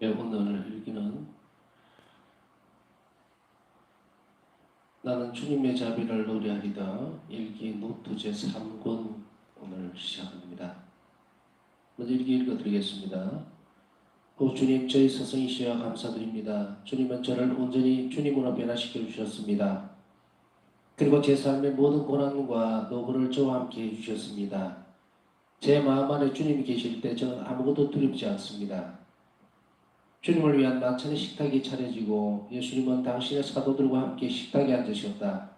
예, 오늘 읽기는 나는 주님의 자비를 노래하리다. 읽기 노트 제3권 오늘 시작합니다. 먼저 읽기 읽어드리겠습니다. 오 주님, 저희 스승이시여 감사드립니다. 주님은 저를 온전히 주님으로 변화시켜 주셨습니다. 그리고 제 삶의 모든 고난과 노고를 저와 함께 해주셨습니다. 제 마음 안에 주님이 계실 때 저는 아무것도 두렵지 않습니다. 주님을 위한 만찬의 식탁이 차려지고 예수님은 당신의 사도들과 함께 식탁에 앉으셨다.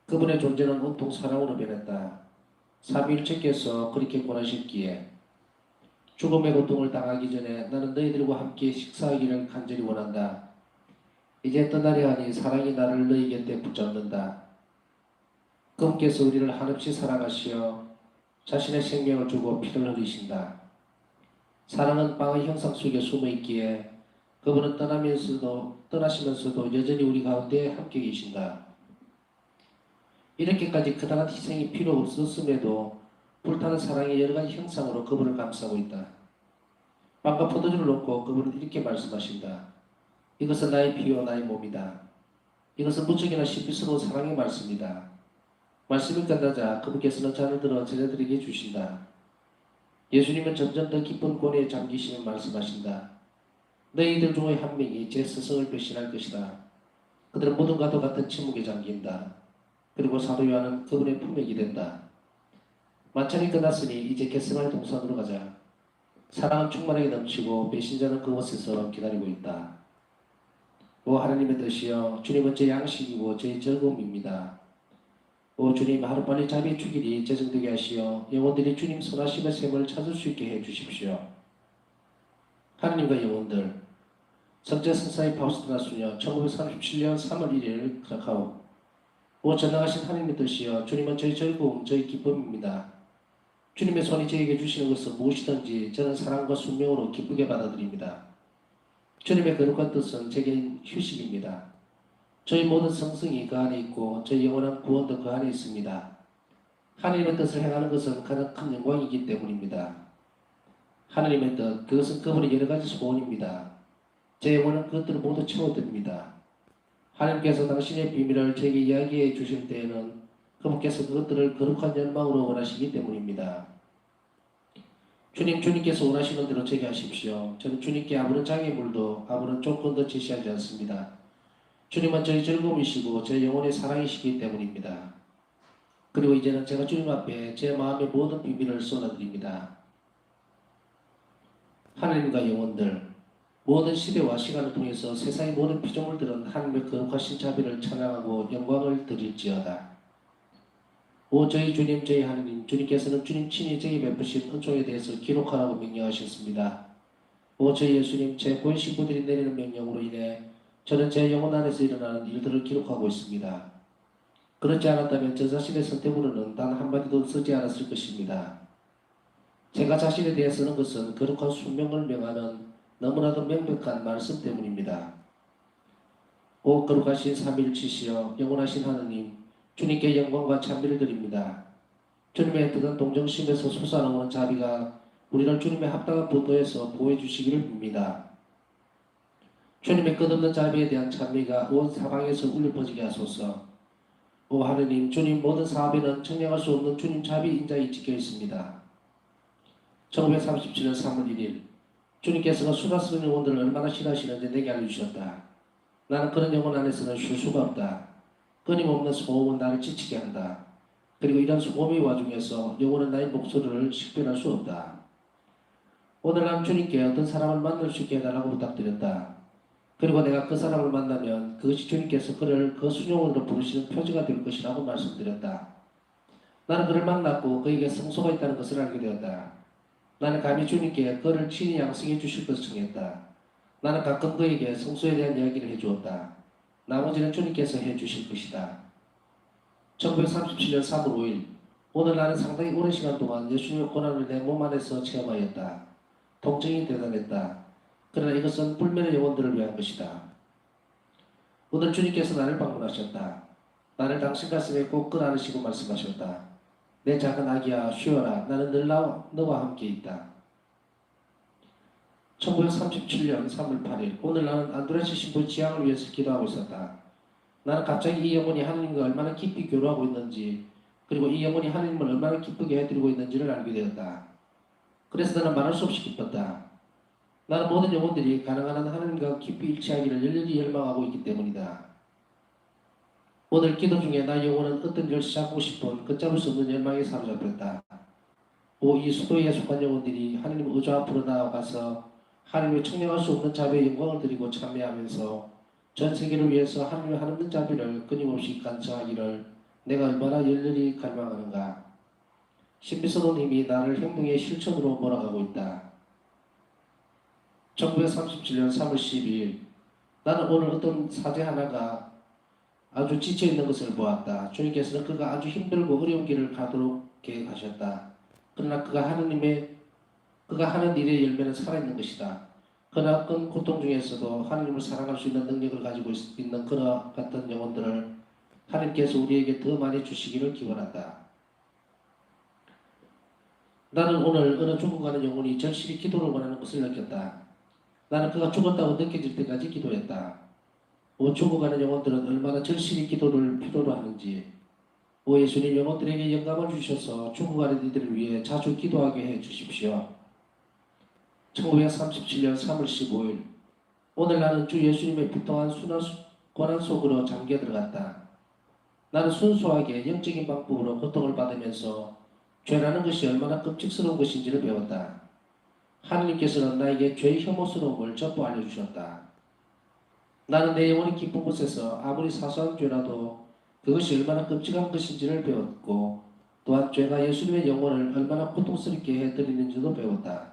그분의 존재는 온통 사랑으로 변했다. 삼위일체께서 그렇게 권하셨기에 죽음의 고통을 당하기 전에 나는 너희들과 함께 식사하기를 간절히 원한다. 이제 떠나려 하니 사랑이 나를 너희 곁에 붙잡는다. 그분께서 우리를 한없이 사랑하시어 자신의 생명을 주고 피를 흘리신다. 사랑은 빵의 형상 속에 숨어 있기에 그분은 떠나시면서도 여전히 우리 가운데 함께 계신다. 이렇게까지 그다란 희생이 필요 없었음에도 불타는 사랑의 여러 가지 형상으로 그분을 감싸고 있다. 빵과 포도주를 놓고 그분은 이렇게 말씀하신다. 이것은 나의 피와 나의 몸이다. 이것은 무척이나 신비스러운 사랑의 말씀이다. 말씀이 끝나자 그분께서는 잔을 들어 제자들에게 주신다. 예수님은 점점 더 깊은 고뇌에 잠기시며 말씀하신다. 너희들 중에 한 명이 제 스승을 배신할 것이다. 그들은 모든가도 같은 침묵에 잠긴다. 그리고 사도 요한은 그분의 품맥이 된다. 만찬이 끝났으니 이제 겟세마네 동산으로 가자. 사랑은 충만하게 넘치고 배신자는 그곳에서 기다리고 있다. 오 하나님의 뜻이여, 주님은 제 양식이고 제 즐거움입니다. 오 주님, 하루빨리 자비의 축일이 제정되게 하시어 영혼들이 주님 선하심의 샘을 찾을 수 있게 해주십시오. 하나님과 영혼들, 성제 성사의 파우스트나 수녀 1937년 3월 1일 크라카우. 오 전능하신 하나님의 뜻이여, 주님은 저희 즐거움, 저희 기쁨입니다. 주님의 손이 저에게 주시는 것은 무엇이든지 저는 사랑과 순명으로 기쁘게 받아들입니다. 주님의 거룩한 뜻은 제게 휴식입니다. 저희 모든 성승이 그 안에 있고 저희 영원한 구원도 그 안에 있습니다. 하나님의 뜻을 행하는 것은 가장 큰 영광이기 때문입니다. 하나님의 뜻, 그것은 그분의 여러 가지 소원입니다. 제 영혼은 그것들을 모두 채워드립니다. 하나님께서 당신의 비밀을 제게 이야기해 주실 때에는 그분께서 그것들을 거룩한 열망으로 원하시기 때문입니다. 주님께서 원하시는 대로 제게 하십시오. 저는 주님께 아무런 장애물도 아무런 조건도 제시하지 않습니다. 주님은 저희 즐거움이시고 제 영혼의 사랑이시기 때문입니다. 그리고 이제는 제가 주님 앞에 제 마음의 모든 비밀을 쏟아드립니다. 하나님과 영혼들, 모든 시대와 시간을 통해서 세상의 모든 피조물들은 하나님의 거룩하신 자비를 찬양하고 영광을 드릴지어다. 오 저희 주님, 저희 하나님, 주님께서는 주님 친히 저희 베푸신 은총에 대해서 기록하라고 명령하셨습니다. 오 저희 예수님, 제 고인 신부들이 내리는 명령으로 인해 저는 제 영혼 안에서 일어나는 일들을 기록하고 있습니다. 그렇지 않았다면 저 자신의 선택으로는 단 한마디도 쓰지 않았을 것입니다. 제가 자신에 대해 쓰는 것은 거룩한 순명을 명하는 너무나도 명백한 말씀 때문입니다. 오 거룩하신 삼위일체시여 영원하신 하느님, 주님께 영광과 찬미를 드립니다. 주님의 뜨거운 동정심에서 솟아나오는 자비가 우리를 주님의 합당한 보도에서 보호해 주시기를 빕니다. 주님의 끝없는 자비에 대한 찬미가 온 사방에서 울려 퍼지게 하소서. 오 하느님, 주님 모든 사업에는 청량할 수 없는 주님 자비 인자에 찍혀 있습니다. 1937년 3월 1일 주님께서는 수다스러운 영혼들을 얼마나 싫어하시는지 내게 알려주셨다. 나는 그런 영혼 안에서는 쉴 수가 없다. 끊임없는 소음은 나를 지치게 한다. 그리고 이런 소음의 와중에서 영혼은 나의 목소리를 식별할 수 없다. 오늘 난 주님께 어떤 사람을 만날 수 있게 해달라고 부탁드렸다. 그리고 내가 그 사람을 만나면 그것이 주님께서 그를 그 순종으로 부르시는 표지가 될 것이라고 말씀드렸다. 나는 그를 만났고 그에게 성소가 있다는 것을 알게 되었다. 나는 감히 주님께 그를 친히 양성해 주실 것을 청했다. 나는 가끔 그에게 성소에 대한 이야기를 해주었다. 나머지는 주님께서 해주실 것이다. 1937년 3월 5일 오늘 나는 상당히 오랜 시간 동안 예수님의 고난을 내 몸 안에서 체험하였다. 통증이 대단했다. 그러나 이것은 불멸의 영혼들을 위한 것이다. 오늘 주님께서 나를 방문하셨다. 나를 당신 가슴에 꼭 끌어안으시고 말씀하셨다. 내 작은 아기야 쉬어라. 나는 늘 너와 함께 있다. 1937년 3월 8일 오늘 나는 안드레스 신부의 지향을 위해서 기도하고 있었다. 나는 갑자기 이 영혼이 하나님과 얼마나 깊이 교류하고 있는지 그리고 이 영혼이 하나님을 얼마나 기쁘게 해드리고 있는지를 알게 되었다. 그래서 나는 말할 수 없이 기뻤다. 나는 모든 영혼들이 가능한 한 하나님과 깊이 일치하기를 열렬히 열망하고 있기 때문이다. 오늘 기도 중에 나 영혼은 어떤 일을 시작하고 싶은 걷잡을 수 없는 열망에 사로잡혔다. 이 수도에 속한 영혼들이 하나님 의조 앞으로 나아가서 하나님의 청량할 수 없는 자비의 영광을 드리고 참여하면서 전 세계를 위해서 하나님의 한없는 자비를 끊임없이 간청하기를 내가 얼마나 열렬히 갈망하는가. 신비스러운 힘이 나를 행동의 실천으로 몰아가고 있다. 1937년 3월 12일 나는 오늘 어떤 사제 하나가 아주 지쳐있는 것을 보았다. 주님께서는 그가 아주 힘들고 어려운 길을 가도록 계획하셨다. 그러나 그가 하는 일의 열매는 살아있는 것이다. 그러나 큰 고통 중에서도 하나님을 사랑할 수 있는 능력을 가지고 있는 그와 같은 영혼들을 하나님께서 우리에게 더 많이 주시기를 기원한다. 나는 오늘 어느 죽어가는 영혼이 절실히 기도를 원하는 것을 느꼈다. 나는 그가 죽었다고 느껴질 때까지 기도했다. 죽어가는 영혼들은 얼마나 절실히 기도를 필요로 하는지 예수님 영혼들에게 영감을 주셔서 죽어가는 이들을 위해 자주 기도하게 해 주십시오. 1937년 3월 15일 오늘 나는 주 예수님의 비통한 고난 속으로 잠겨 들어갔다. 나는 순수하게 영적인 방법으로 고통을 받으면서 죄라는 것이 얼마나 끔찍스러운 것인지를 배웠다. 하느님께서는 나에게 죄의 혐오스러움을 전부 알려주셨다. 나는 내 영혼이 깊은 곳에서 아무리 사소한 죄라도 그것이 얼마나 끔찍한 것인지를 배웠고 또한 죄가 예수님의 영혼을 얼마나 고통스럽게 해드리는지도 배웠다.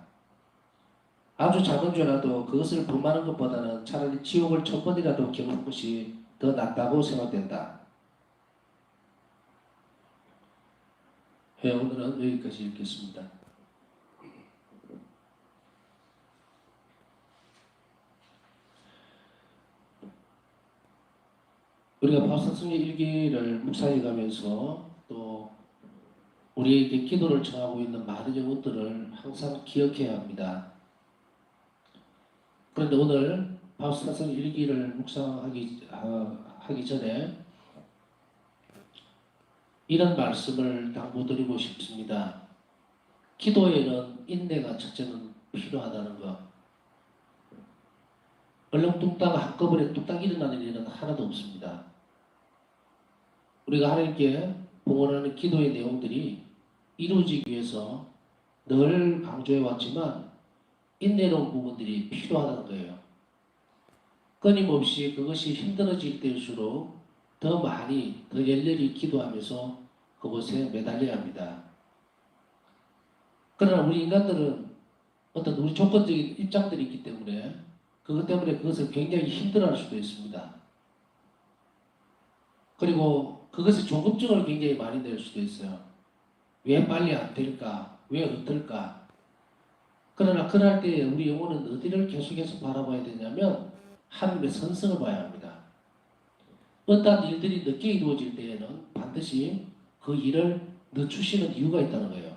아주 작은 죄라도 그것을 범하는 것보다는 차라리 지옥을 1000번이라도 겪는 것이 더 낫다고 생각된다. 오늘은 여기까지 읽겠습니다. 우리가 바울사성의 일기를 묵상해 가면서 또 우리에게 기도를 청하고 있는 많은 영혼들을 항상 기억해야 합니다. 그런데 오늘 바울사성 일기를 묵상하기 전에 이런 말씀을 당부드리고 싶습니다. 기도에는 인내가 첫째는 필요하다는 것. 얼렁뚱땅 한꺼번에 뚝딱 일어나는 일은 하나도 없습니다. 우리가 하나님께 봉헌하는 기도의 내용들이 이루어지기 위해서 늘 강조해 왔지만 인내로운 부분들이 필요하다는 거예요. 끊임없이 그것이 힘들어질 때일수록 더 많이, 더 열렬히 기도하면서 그곳에 매달려야 합니다. 그러나 우리 인간들은 어떤 우리 조건적인 입장들이 있기 때문에 그것 때문에 그것을 굉장히 힘들어할 수도 있습니다. 그리고 그것이 조급증을 굉장히 많이 낼 수도 있어요. 왜 빨리 안 될까? 왜 어떨까? 그러나 그럴 때 우리 영혼은 어디를 계속해서 바라봐야 되냐면 하나님의 선성을 봐야 합니다. 어떠한 일들이 늦게 이루어질 때에는 반드시 그 일을 늦추시는 이유가 있다는 거예요.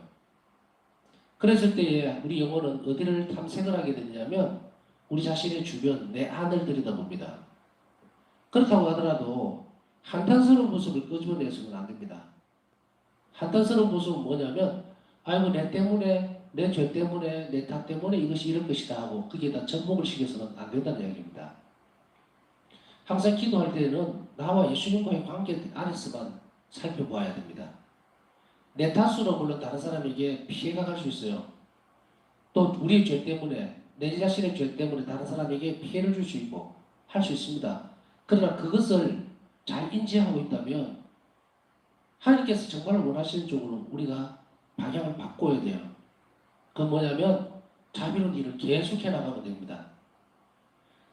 그랬을 때에 우리 영혼은 어디를 탐색을 하게 되냐면 우리 자신의 주변, 내 안을 들여다봅니다. 그렇다고 하더라도 한탄스러운 모습을 끄집어내서는 안 됩니다. 한탄스러운 모습은 뭐냐면 아이고 내 때문에, 내 죄 때문에, 내 탓 때문에 이것이 이럴 것이다 하고 거기에다 접목을 시켜서는 안 된다는 이야기입니다. 항상 기도할 때는 나와 예수님과의 관계 안에서만 살펴보아야 됩니다. 내 탓으로 물론 다른 사람에게 피해가 갈 수 있어요. 또 우리의 죄 때문에, 내 자신의 죄 때문에 다른 사람에게 피해를 줄 수 있고 할 수 있습니다. 그러나 그것을 잘 인지하고 있다면 하나님께서 정말 원하시는 쪽으로 우리가 방향을 바꿔야 돼요. 그건 뭐냐면 자비로운 일을 계속해 나가면 됩니다.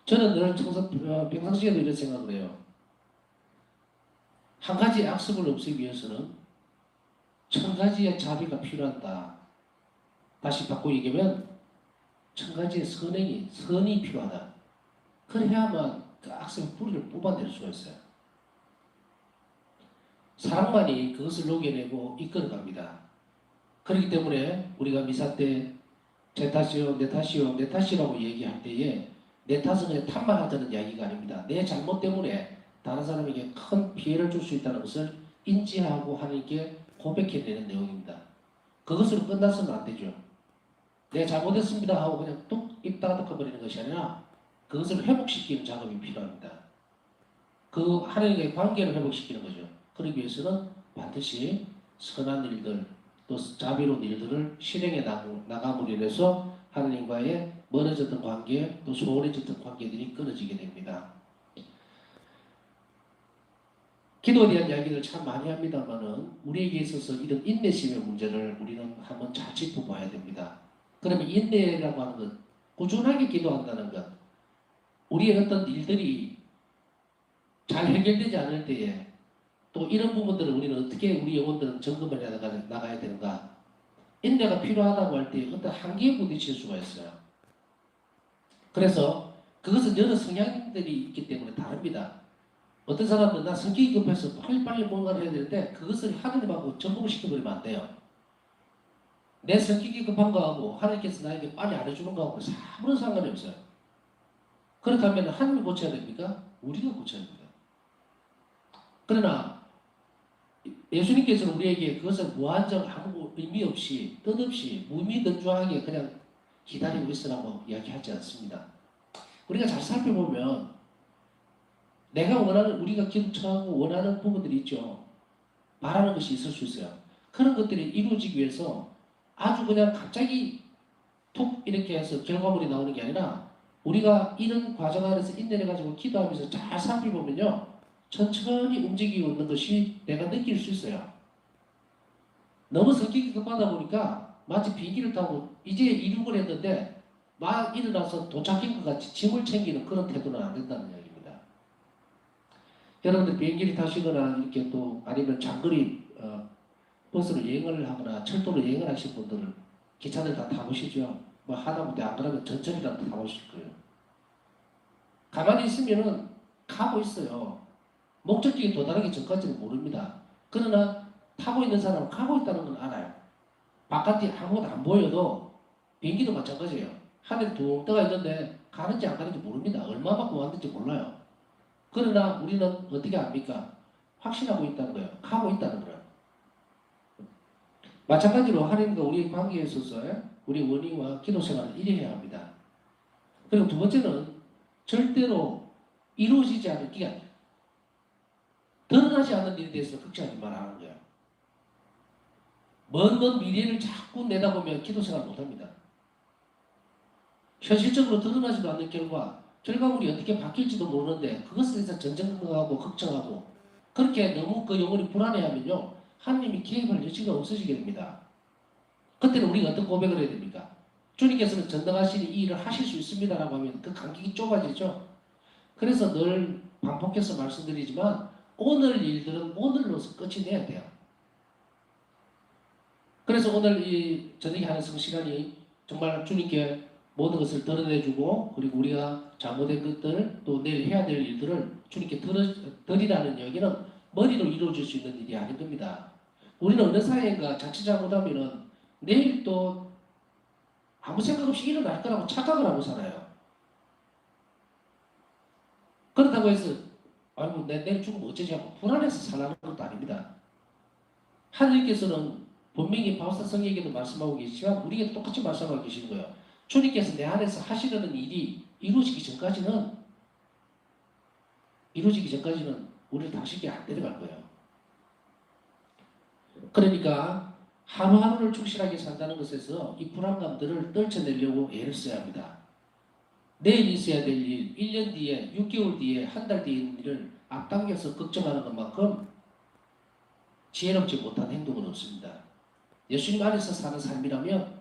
저는 늘 평상시에도 이런 생각을 해요. 한 가지 악습을 없애기 위해서는 1000가지의 자비가 필요하다. 다시 바꿔 얘기하면 1000가지의 선이 필요하다. 그래야만 그 악습의 뿌리를 뽑아낼 수가 있어요. 사랑만이 그것을 녹여내고 이끌어갑니다. 그렇기 때문에 우리가 미사 때 제 탓이요, 내 탓이요, 내 탓이라고 얘기할 때에 내 탓은 그냥 탓만 하자는 이야기가 아닙니다. 내 잘못 때문에 다른 사람에게 큰 피해를 줄 수 있다는 것을 인지하고 하나님께 고백해내는 내용입니다. 그것으로 끝났으면 안 되죠. 내가 잘못했습니다 하고 그냥 뚝 입 닫아버리는 것이 아니라 그것을 회복시키는 작업이 필요합니다. 그 하나님과의 관계를 회복시키는 거죠. 그러기 위해서는 반드시 선한 일들 또 자비로운 일들을 실행해 나감으로 인해서 하나님과의 멀어졌던 관계 또 소원해졌던 관계들이 끊어지게 됩니다. 기도에 대한 이야기를 참 많이 합니다만은 우리에게 있어서 이런 인내심의 문제를 우리는 한번 잘 짚어봐야 됩니다. 그러면 인내라고 하는 것, 꾸준하게 기도한다는 것, 우리의 어떤 일들이 잘 해결되지 않을 때에 또 이런 부분들을 우리는 어떻게 우리 영혼들은 점검을 해 나가야 되는가? 인내가 필요하다고 할 때 어떤 한계에 부딪힐 수가 있어요. 그래서 그것은 여러 성향들이 있기 때문에 다릅니다. 어떤 사람들은 나 성격이 급해서 빨리빨리 뭔가를 해야 되는데 그것을 하나님하고 점검시켜버리면 안 돼요. 내 성격이 급한 거하고 하나님께서 나에게 빨리 안 해주는 거하고 아무런 상관이 없어요. 그렇다면 하나님이 고쳐야 됩니까? 우리가 고쳐야 됩니다. 그러나 예수님께서는 우리에게 그것을 무한정 아무 의미 없이 뜻없이 무미건조하게 그냥 기다리고 있으라고 이야기하지 않습니다. 우리가 잘 살펴보면 내가 원하는 우리가 기도하고 원하는 부분들이 있죠. 바라는 것이 있을 수 있어요. 그런 것들이 이루어지기 위해서 아주 그냥 갑자기 툭 이렇게 해서 결과물이 나오는 게 아니라 우리가 이런 과정 안에서 인내를 가지고 기도하면서 잘 살펴보면요. 천천히 움직이고 있는 것이 내가 느낄 수 있어요. 너무 성격이 급하다 보니까 마치 비행기를 타고 이제 이륙을 했는데 막 일어나서 도착인 것 같이 짐을 챙기는 그런 태도는 안 된다는 이야기입니다. 여러분들 비행기를 타시거나 이렇게 또 아니면 장거리 버스로 여행을 하거나 철도로 여행을 하신 분들은 기차들 다 타보시죠. 뭐 하다못해 안 그러면 전철이라도 타보실 거예요. 가만히 있으면은 가고 있어요. 목적지에 도달하기 전까지는 모릅니다. 그러나 타고 있는 사람은 가고 있다는 건 알아요. 바깥에 아무것도 안 보여도 비행기도 마찬가지예요. 하늘에 둥 떠가 있는데 가는지 안 가는지 모릅니다. 얼마만큼 왔는지 몰라요. 그러나 우리는 어떻게 압니까? 확신하고 있다는 거예요. 가고 있다는 거예요. 마찬가지로 하나님과 우리의 관계에 있어서 우리 원인과 기도 생활을 이래야 합니다. 그리고 두 번째는 절대로 이루어지지 않을 기간, 드러나지 않는 일에 대해서 걱정하지 말라는 거예요. 먼 미래를 자꾸 내다보면 기도 생활 못합니다. 현실적으로 드러나지도 않는 결과물이 어떻게 바뀔지도 모르는데 그것에 대해서 전전긍긍하고 걱정하고 그렇게 너무 그 영혼이 불안해하면요. 하나님이 개입할 여지가 없어지게 됩니다. 그때는 우리가 어떤 고백을 해야 됩니까? 주님께서는 전능하시니 이 일을 하실 수 있습니다라고 하면 그 간격이 좁아지죠. 그래서 늘 반복해서 말씀드리지만 오늘 일들은 오늘로서 끝이 내야 돼요. 그래서 오늘 이 저녁에 하는 성시간이 정말 주님께 모든 것을 드러내주고 그리고 우리가 잘못된 것들 또 내일 해야 될 일들을 주님께 드리라는 이야기는 머리로 이루어질 수 있는 일이 아닌 겁니다. 우리는 어느 사이인가 자칫 잘못하면은 내일 또 아무 생각 없이 일어날 거라고 착각을 하고 살아요. 그렇다고 해서 아이고 내일 죽으면 어쩌지 하고 불안해서 살라는 것도 아닙니다. 하나님께서는 분명히 바울사성에게도 말씀하고 계시지만 우리에게 똑같이 말씀하고 계시는 거예요. 주님께서 내 안에서 하시려는 일이 이루어지기 전까지는 우리를 다시 쉽게 안 데려갈 거예요. 그러니까 하루하루를 충실하게 산다는 것에서 이 불안감들을 떨쳐내려고 애를 써야 합니다. 내일 있어야 될 일, 1년 뒤에, 6개월 뒤에, 한 달 뒤에 있는 일을 앞당겨서 걱정하는 것만큼 지혜롭지 못한 행동은 없습니다. 예수님 안에서 사는 삶이라면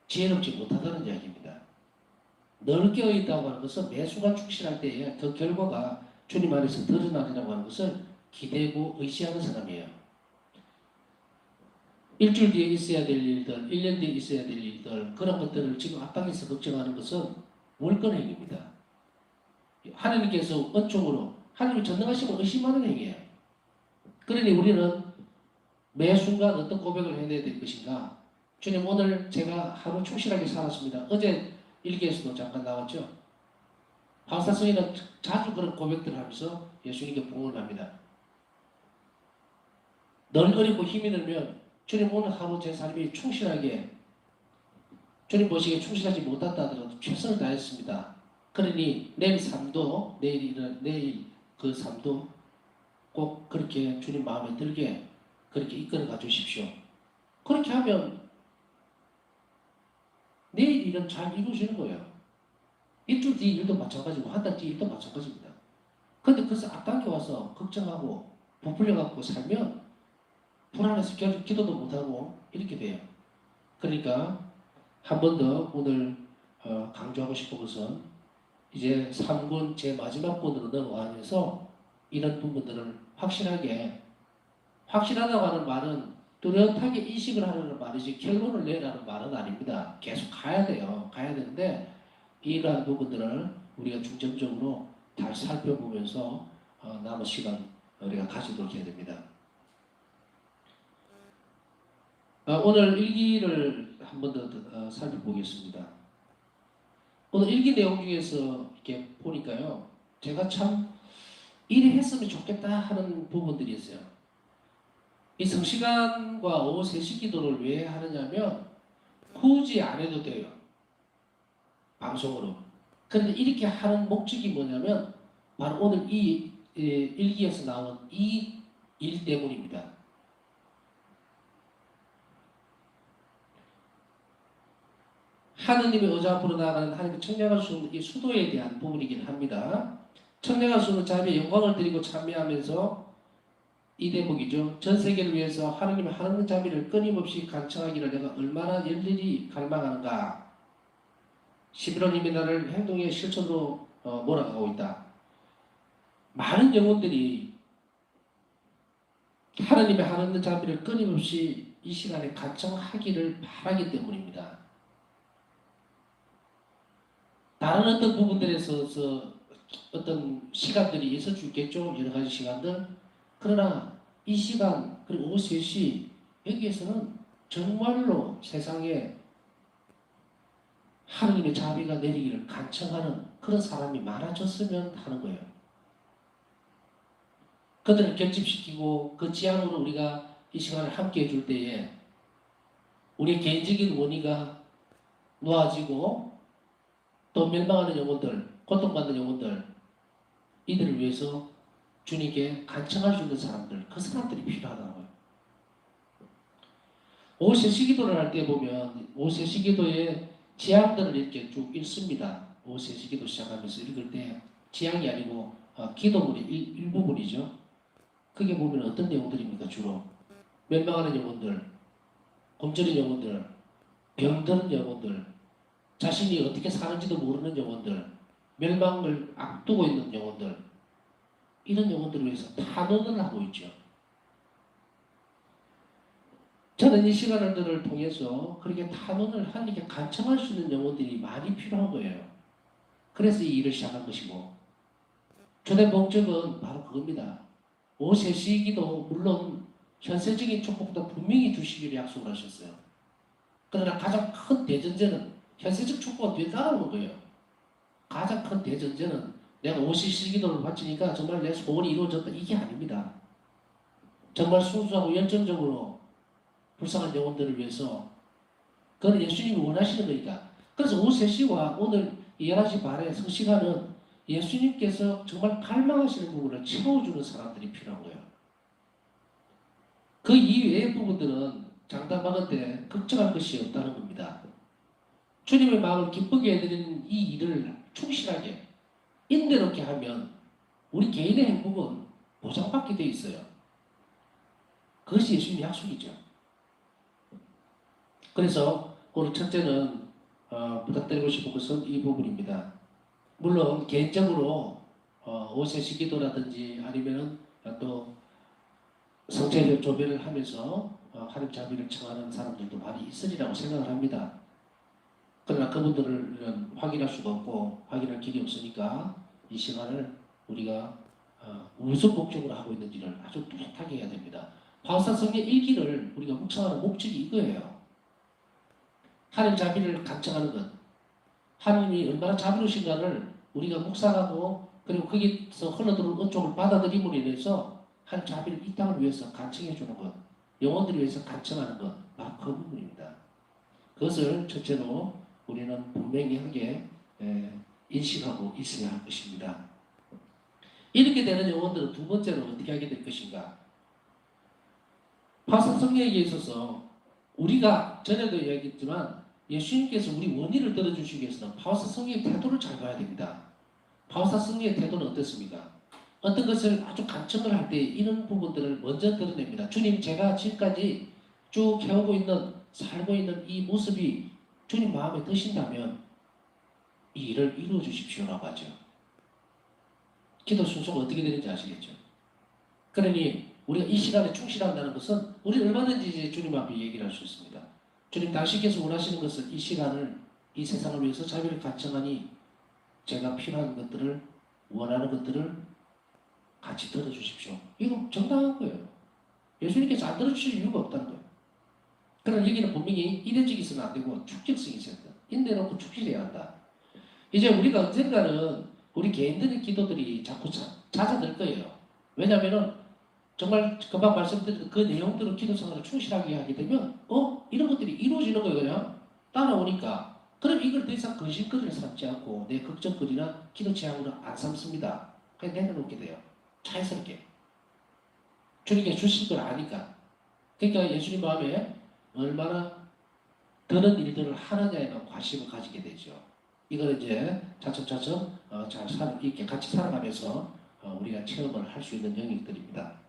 지혜롭지 못하다는 이야기입니다. 늘 깨어있다고 하는 것은 매 순간 충실할 때에 그 결과가 주님 안에서 드러나리라고 하는 것을 기대고 의지하는 사람이에요. 일주일 뒤에 있어야 될 일들, 1년 뒤에 있어야 될 일들 그런 것들을 지금 앞방에서 걱정하는 것은 월권행위입니다. 하나님께서 은총으로 하나님이 전능하심을 의심하는 행위예요. 그러니 우리는 매 순간 어떤 고백을 해내야 될 것인가? 주님 오늘 제가 하루 충실하게 살았습니다. 어제 일기에서도 잠깐 나왔죠. 바울사성이는 자주 그런 고백들을 하면서 예수님께 부응을 합니다. 널 어리고 힘이 들면 주님 오늘 하루 제 삶이 충실하게 주님 보시기에 충실하지 못한다 하더라도 최선을 다했습니다. 그러니 내일 삶도 내일 그 삶도 꼭 그렇게 주님 마음에 들게 그렇게 이끌어가 주십시오. 그렇게 하면 내일 일은 잘 이루어지는 거예요. 일주일 뒤 일도 마찬가지고 한 달 뒤 일도 마찬가지입니다. 그런데 그래서 앞당겨 와서 걱정하고 부풀려갖고 살면 불안해서 기도도 못하고 이렇게 돼요. 그러니까 한 번 더 오늘 강조하고 싶은 것은 이제 3군 제 마지막 군으로 넘어가면서 이런 부분들을 확실하다고 하는 말은 뚜렷하게 인식을 하려는 말이지 결론을 내라는 말은 아닙니다. 계속 가야 돼요. 가야 되는데 이러한 부분들을 우리가 중점적으로 잘 살펴보면서 남은 시간 우리가 가지도록 해야 됩니다. 오늘 일기를 한 번 더 살펴보겠습니다. 오늘 일기 내용 중에서 이렇게 보니까요, 제가 참 이래 했으면 좋겠다 하는 부분들이 있어요. 이 성시간과 오후 3시 기도를 왜 하느냐면 굳이 안 해도 돼요. 방송으로. 그런데 이렇게 하는 목적이 뭐냐면 바로 오늘 이 일기에서 나온 이 일 때문입니다. 하느님의 의자 앞으로 나아가는 하나님의 청량할 수 없는 이 수도에 대한 부분이긴 합니다. 청량할 수 없는 자비에 영광을 드리고 참여하면서 이 대목이죠. 전 세계를 위해서 하느님의 하나님 자비를 끊임없이 간청하기를 내가 얼마나 열렬히 갈망하는가. 11월 이미 나를 행동의 실천으로 몰아가고 있다. 많은 영혼들이 하나님의 하나님 자비를 끊임없이 이 시간에 간청하기를 바라기 때문입니다. 다른 어떤 부분들에 있어서 어떤 시간들이 있을 수 있겠죠. 여러 가지 시간들. 그러나 이 시간 그리고 오후 3시 여기에서는 정말로 세상에 하나님의 자비가 내리기를 간청하는 그런 사람이 많아졌으면 하는 거예요. 그들을 결집시키고 그 지향으로 우리가 이 시간을 함께 해줄 때에 우리의 개인적인 원의가 놓아지고 또 멸망하는 영혼들, 고통받는 영혼들 이들을 위해서 주님께 간청할 수 있는 사람들, 그 사람들이 필요하다는 거예요. 오후 3시 기도를 할 때 보면 오후 3시 기도의 지향들을 이렇게 쭉 읽습니다. 오후 3시 기도 시작하면서 읽을 때 지향이 아니고 기도문의 일부분이죠. 그게 보면 어떤 내용들입니까? 주로 멸망하는 영혼들, 굶주린 영혼들, 병드는 영혼들, 자신이 어떻게 사는지도 모르는 영혼들, 멸망을 앞두고 있는 영혼들, 이런 영혼들을 위해서 탄원을 하고 있죠. 저는 이 시간들을 통해서 그렇게 탄원을 하나님께 간청할 수 있는 영혼들이 많이 필요한 거예요. 그래서 이 일을 시작한 것이고 주된 목적은 바로 그겁니다. 오후 3시기도 물론 현세적인 축복도 분명히 주시기를 약속을 하셨어요. 그러나 가장 큰 대전제는 현세적 축복은 뒤에 따라오는 거예요. 가장 큰 대전제는 내가 50시기도를 바치니까 정말 내 소원이 이루어졌다 이게 아닙니다. 정말 순수하고 열정적으로 불쌍한 영혼들을 위해서 그건 예수님이 원하시는 거니까. 그래서 오후 3시와 오늘 11시 반에 성시간은 예수님께서 정말 갈망하시는 부분을 채워주는 사람들이 필요한 거예요. 그 이외의 부분들은 장담하건대 걱정할 것이 없다는 겁니다. 주님의 마음을 기쁘게 해드리는 이 일을 충실하게 인내롭게 하면 우리 개인의 행복은 보장받게 되어 있어요. 그것이 예수님의 약속이죠. 그래서 오늘 첫째는 부탁드리고 싶은 것은 이 부분입니다. 물론 개인적으로 오세시 기도라든지 아니면 또 성체적 조배를 하면서 하나님 자비를 청하는 사람들도 많이 있으리라고 생각을 합니다. 그러나 그분들을 확인할 수가 없고 확인할 길이 없으니까 이 시간을 우리가 무슨 목적으로 하고 있는지를 아주 뚜렷하게 해야 됩니다. 바울사 성경 일기를 우리가 묵상하는 목적이 이거예요. 하나님 자비를 간청하는 것. 하나님이 얼마나 자비로우신가를 우리가 묵상하고 그리고 거기서 흘러들어온 은총을 받아들임으로 인해서 하나님 자비를 이 땅을 위해서 간청해 주는 것. 영혼들을 위해서 간청하는 것. 바로 그 부분입니다. 그것을 첫째로 우리는 분명히 하게 인식하고 있어야 할 것입니다. 이렇게 되는 영혼들은 두 번째로 어떻게 하게 될 것인가? 파산 성령에 있어서 우리가 전에도 이야기했지만 예수님께서 우리 원의를 들어주시기 위해서는 파워사 성령의 태도를 잘 봐야 됩니다. 파워사 성령의 태도는 어떻습니까? 어떤 것을 아주 간청을 할 때 이런 부분들을 먼저 드러냅니다. 주님, 제가 지금까지 쭉 해오고 있는 살고 있는 이 모습이 주님 마음에 드신다면 이 일을 이루어 주십시오라고 하죠. 기도 순서가 어떻게 되는지 아시겠죠? 그러니 우리가 이 시간에 충실한다는 것은 우리 얼마든지 이제 주님 앞에 얘기를 할 수 있습니다. 주님, 당신께서 원하시는 것은 이 시간을 이 세상을 위해서 자비를 간청하니 제가 필요한 것들을 원하는 것들을 같이 들어주십시오. 이거 정당한 거예요. 예수님께서 안 들어주실 이유가 없다는 거예요. 그러나 여기는 분명히 이례적이 있으면 안 되고 축적성이 있어야 된다. 인내놓고 축실해야 한다. 이제 우리가 언젠가는 우리 개인들의 기도들이 자꾸 잦아들 거예요. 왜냐하면은 정말 금방 말씀드린 그 내용들을 기도 생활을 충실하게 하게 되면 이런 것들이 이루어지는 거예요. 그냥 따라오니까 그럼 이걸 더 이상 근심거리를 삼지 않고 내 걱정거리나 기도 제약으로 안 삼습니다. 그냥 내려놓게 돼요. 자연스럽게 주님께 주실 걸 아니까. 그러니까 예수님 마음에 얼마나 드는 일들을 하느냐에만 관심을 가지게 되죠. 이걸 이제 차츰차츰 이렇게 같이 살아가면서 우리가 체험을 할 수 있는 영역들입니다.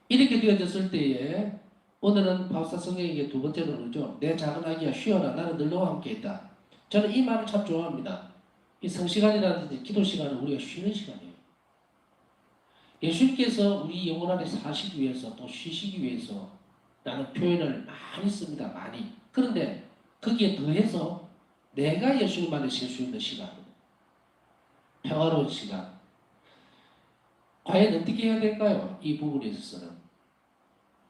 이렇게 되어졌을 때에 오늘은 바우사 성령에게 두 번째로 그러죠. 내 작은 아기야 쉬어라. 나는 늘 너와 함께 있다. 저는 이 말을 참 좋아합니다. 이 성시간이라든지 기도 시간은 우리가 쉬는 시간이에요. 예수님께서 우리 영혼 안에 사시기 위해서 또 쉬시기 위해서 라는 표현을 많이 씁니다. 많이. 그런데 거기에 더해서 내가 예수님 안에 쉴 수 있는 시간, 평화로운 시간, 과연 어떻게 해야 될까요? 이 부분에 있어서는.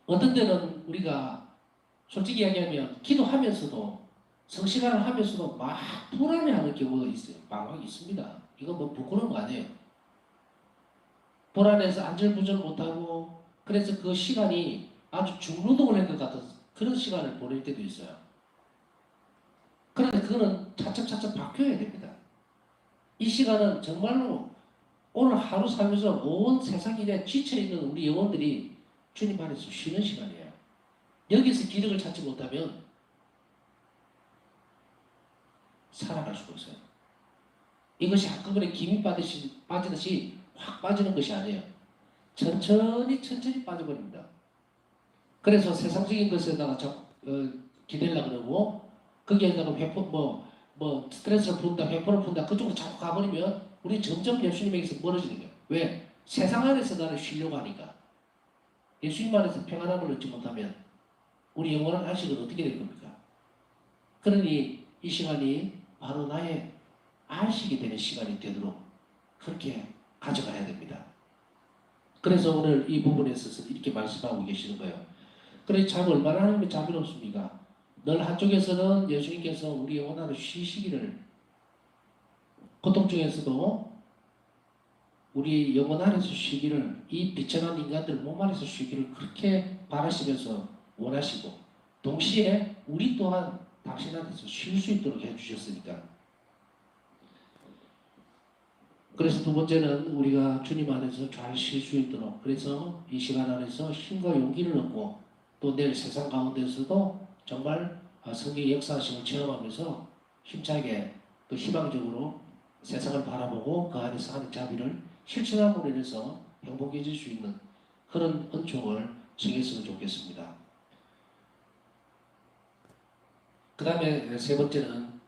어떤 때는 우리가 솔직히 이야기하면 기도하면서도 성시간을 하면서도 막 불안해하는 경우가 있어요. 방황이 있습니다. 이건 뭐 부끄러운 거 아니에요. 불안해서 안절부절 못하고 그래서 그 시간이 아주 중노동을 한 것 같은 그런 시간을 보낼 때도 있어요. 그런데 그거는 차츰차츰 바뀌어야 됩니다. 이 시간은 정말로 오늘 하루 살면서 온 세상 일에 지쳐있는 우리 영혼들이 주님 안에서 쉬는 시간이에요. 여기서 기력을 찾지 못하면 살아갈 수가 없어요. 이것이 한꺼번에 김이 빠지듯이 확 빠지는 것이 아니에요. 천천히 빠져버립니다. 그래서 세상적인 것에다가 기대려고 그러고 거기에다가 스트레스를 푼다, 회포를 푼다 그쪽으로 자꾸 가버리면 우리 점점 예수님에게서 멀어지는 거예요. 왜? 세상 안에서 나를 쉬려고 하니까. 예수님 안에서 평안함을 얻지 못하면 우리 영원한 안식은 어떻게 될 겁니까? 그러니 이 시간이 바로 나의 안식이 되는 시간이 되도록 그렇게 가져가야 됩니다. 그래서 오늘 이 부분에 있어서 이렇게 말씀하고 계시는 거예요. 그래 참 얼마나 하나님이 자비롭습니까? 늘 한쪽에서는 예수님께서 우리 영혼 안에 쉬시기를 고통 중에서도 우리 영혼 안에서 쉬기를 이 비천한 인간들 몸 안에서 쉬기를 그렇게 바라시면서 원하시고 동시에 우리 또한 당신한테서 쉴 수 있도록 해주셨으니까. 그래서 두 번째는 우리가 주님 안에서 잘 쉴 수 있도록 그래서 이 시간 안에서 힘과 용기를 얻고 또 내일 세상 가운데서도 정말 성경의 역사심을 체험하면서 힘차게 또 희망적으로 세상을 바라보고 그 안에서 하는 자비를 실천함으로 인해서 행복해질 수 있는 그런 은총을 정했으면 좋겠습니다. 그 다음에 세 번째는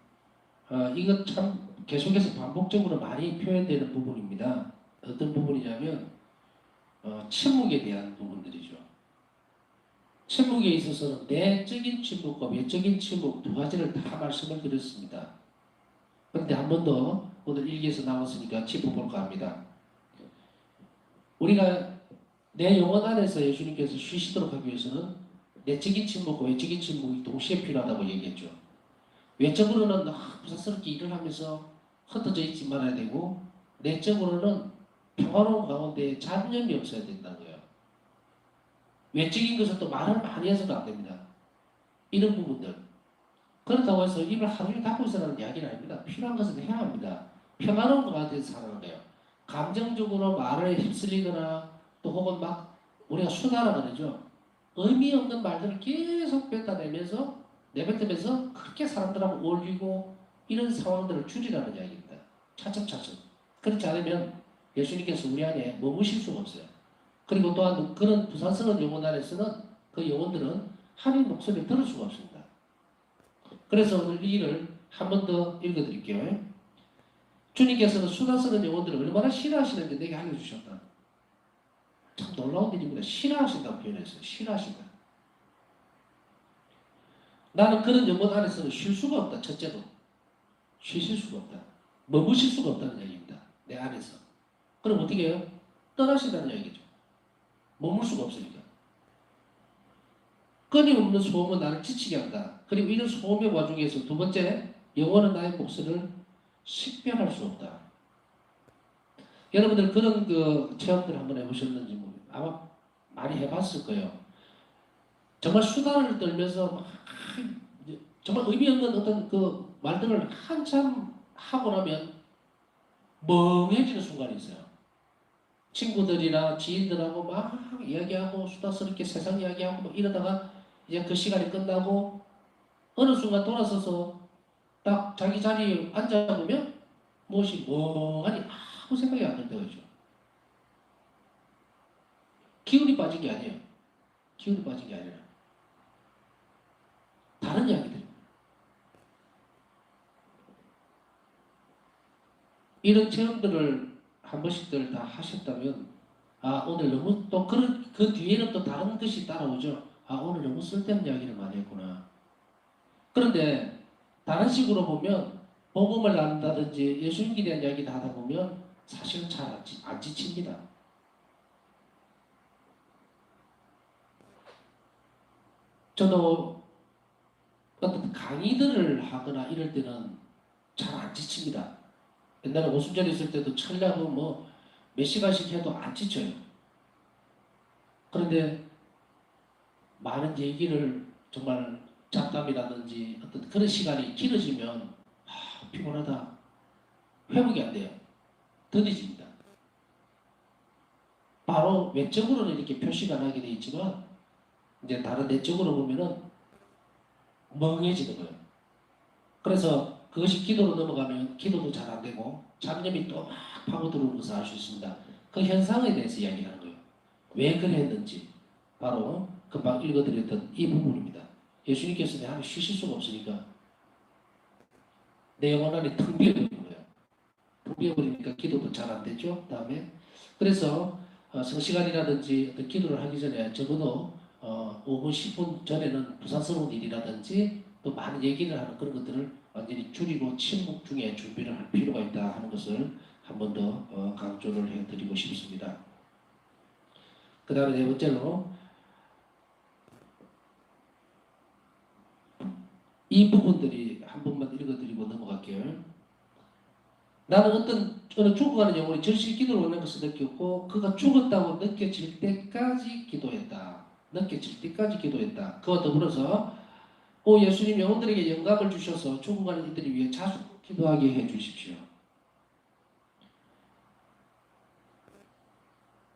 이것 참 계속해서 반복적으로 많이 표현되는 부분입니다. 어떤 부분이냐면 침묵에 대한 부분들이죠. 침묵에 있어서는 내적인 침묵과 외적인 침묵 두 가지를 다 말씀을 드렸습니다. 그런데 한 번 더 오늘 일기에서 나왔으니까 짚어볼까 합니다. 우리가 내 영혼 안에서 예수님께서 쉬시도록 하기 위해서는 내적인 침묵과 외적인 침묵이 동시에 필요하다고 얘기했죠. 외적으로는 부사스럽게 일을 하면서 흩어져 있지 말아야 되고 내적으로는 평화로운 가운데 잡념이 없어야 된다는 거예요. 외적인 것은 또 말을 많이 해서도 안 됩니다. 이런 부분들. 그렇다고 해서 입을 하루 종일 닫고 있으라는 이야기는 아닙니다. 필요한 것은 해야 합니다. 평화로운 것 같아서 사는 거예요. 감정적으로 말을 휩쓸리거나 또 혹은 막 우리가 수다라 그러죠. 의미 없는 말들을 계속 뱉어내면서 내뱉으면서 그렇게 사람들하고 어울리고 이런 상황들을 줄이라는 이야기입니다. 차츰차츰. 그렇지 않으면 예수님께서 우리 안에 머무실 수가 없어요. 그리고 또한 그런 부산스러운 영혼 안에서는 그 영혼들은 하나님 목소리를 들을 수가 없습니다. 그래서 오늘 이 일을 한 번 더 읽어드릴게요. 주님께서는 수다스러운 영혼들을 얼마나 싫어하시는지 내게 알려주셨다. 참 놀라운 일입니다. 싫어하신다고 표현했어요. 싫어하신다. 나는 그런 영혼 안에서는 쉴 수가 없다. 첫째로. 쉬실 수가 없다. 머무실 수가 없다는 얘기입니다. 내 안에서. 그럼 어떻게 해요? 떠나신다는 얘기죠. 머물 수가 없으니까. 끊임없는 소음은 나를 지치게 한다. 그리고 이런 소음의 와중에서 두 번째, 영원한 나의 목소리를 식별할 수 없다. 여러분들 그런 그 체험들 한번 해보셨는지 아마 많이 해봤을 거예요. 정말 수다를 떨면서 막 정말 의미 없는 어떤 그 말들을 한참 하고 나면 멍해지는 순간이 있어요. 친구들이나 지인들하고 막 이야기하고 수다스럽게 세상 이야기하고 막 이러다가 이제 그 시간이 끝나고 어느 순간 돌아서서 딱 자기 자리에 앉아보면 무엇이 멍하니 아무 생각이 안 들 때가 있죠. 기운이 빠진 게 아니에요. 기운이 빠진 게 아니라 다른 이야기들. 이런 체험들을 한 번씩들 다 하셨다면 오늘 너무 또 그 뒤에는 또 다른 것이 따라오죠. 오늘 너무 쓸데없는 이야기를 많이 했구나. 그런데 다른 식으로 보면 복음을 나눈다든지 예수님에 대한 이야기를 하다 보면 사실은 잘 안 지칩니다. 저도 어떤 강의들을 하거나 이럴 때는 잘 안 지칩니다. 옛날에 오순절에 있을 때도 철야도 뭐 몇 시간씩 해도 안 지쳐요. 그런데 많은 얘기를 정말 잡담이라든지 어떤 그런 시간이 길어지면 피곤하다. 회복이 안 돼요. 더뎌집니다. 바로 외적으로는 이렇게 표시가 나게 돼 있지만 이제 다른 내적으로 보면은 멍해지는 거예요. 그래서 그것이 기도로 넘어가면 기도도 잘 안 되고 잡념이 또 막 파고들어오는 것을 알 수 있습니다. 그 현상에 대해서 이야기하는 거예요. 왜 그랬는지 바로 금방 읽어드렸던 이 부분입니다. 예수님께서 내 안에 쉬실 수가 없으니까 내 영혼 안에 텅 비어버리는 거예요. 텅 비어버리니까 기도도 잘 안 되죠. 다음에 그래서 성시간이라든지 어떤 기도를 하기 전에 적어도 5분 10분 전에는 부산스러운 일이라든지 또 많은 얘기를 하는 그런 것들을 완전히 줄이고 침묵 중에 준비를 할 필요가 있다 하는 것을 한 번 더 강조를 해드리고 싶습니다. 그 다음에 네 번째로 이 부분들이 한 번만 읽어드리고 넘어갈게요. 나는 어느 죽어가는 영혼이 절실히 기도를 원하는 것을 느꼈고 그가 죽었다고 느껴질 때까지 기도했다. 느껴질 때까지 기도했다. 그와 더불어서 예수님 영혼들에게 영감을 주셔서 죽어가는 이들을 위해 자주 기도하게 해주십시오.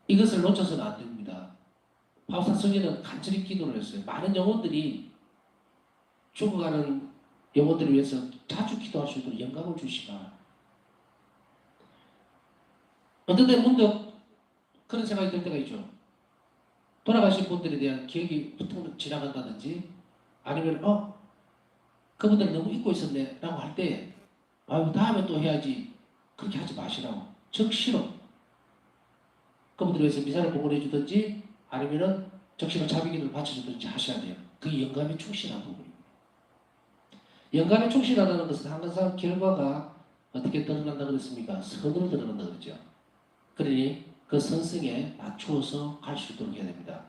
이것을 놓쳐서는 안 됩니다. 바울사 성경은 간절히 기도를 했어요. 많은 영혼들이 죽어가는 영혼들을 위해서 자주 기도할 수 있도록 영감을 주시라. 어떤 때 문득 그런 생각이 들 때가 있죠. 돌아가신 분들에 대한 기억이 툭 지나간다든지 아니면 그분들 너무 잊고 있었네 라고 할 때 다음에 또 해야지 그렇게 하지 마시라고 적시로 그분들 위해서 미사를 봉헌해 주든지 아니면은 적시로 자비기도를 바쳐주든지 하셔야 돼요. 그게 영감에 충실한 부분입니다. 영감에 충실하다는 것은 항상 결과가 어떻게 드러난다 그랬습니까? 선으로 드러난다 그러죠. 그러니 그 선성에 맞추어서 갈 수 있도록 해야 됩니다.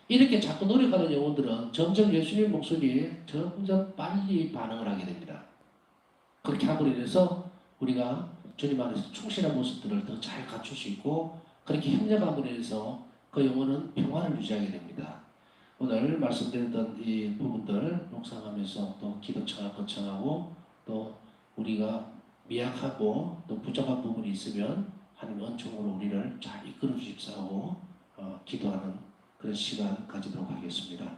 이렇게 자꾸 노력하는 영혼들은 점점 예수님 목소리에 점점 빨리 반응을 하게 됩니다. 그렇게 함으로 인해서 우리가 주님 안에서 충실한 모습들을 더 잘 갖출 수 있고 그렇게 협력함으로 인해서 그 영혼은 평화를 유지하게 됩니다. 오늘 말씀드렸던 이 부분들 묵상하면서 또 기도 청하 거청하고 또 우리가 미약하고 또 부족한 부분이 있으면 하나님 은총으로 우리를 잘 이끌어 주십사하고 기도하는 그런 시간 가지도록 하겠습니다.